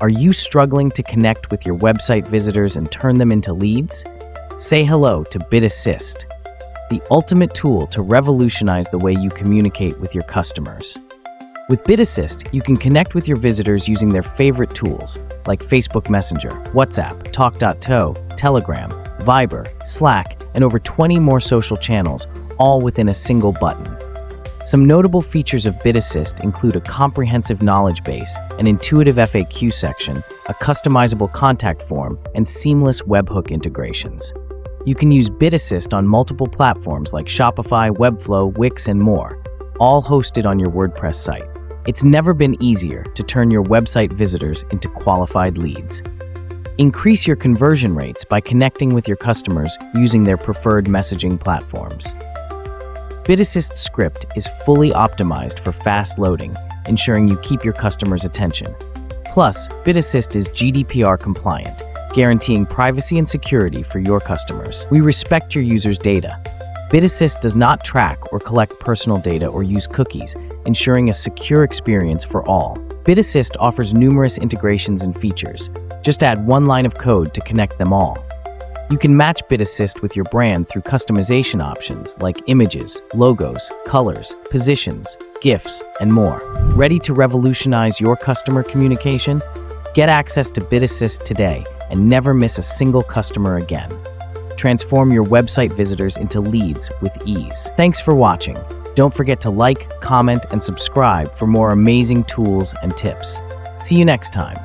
Are you struggling to connect with your website visitors and turn them into leads? Say hello to BitAssist, the ultimate tool to revolutionize the way you communicate with your customers. With BitAssist, you can connect with your visitors using their favorite tools like Facebook Messenger, WhatsApp, Talk.to, Telegram, Viber, Slack, and over 20 more social channels, all within a single button. Some notable features of BitAssist include a comprehensive knowledge base, an intuitive FAQ section, a customizable contact form, and seamless webhook integrations. You can use BitAssist on multiple platforms like Shopify, Webflow, Wix, and more, all hosted on your WordPress site. It's never been easier to turn your website visitors into qualified leads. Increase your conversion rates by connecting with your customers using their preferred messaging platforms. BitAssist script is fully optimized for fast loading, ensuring you keep your customers' attention. Plus, BitAssist is GDPR compliant, guaranteeing privacy and security for your customers. We respect your users' data. BitAssist does not track or collect personal data or use cookies, ensuring a secure experience for all. BitAssist offers numerous integrations and features. Just add one line of code to connect them all. You can match BitAssist with your brand through customization options like images, logos, colors, positions, GIFs, and more. Ready to revolutionize your customer communication? Get access to BitAssist today and never miss a single customer again. Transform your website visitors into leads with ease. Thanks for watching. Don't forget to like, comment, and subscribe for more amazing tools and tips. See you next time.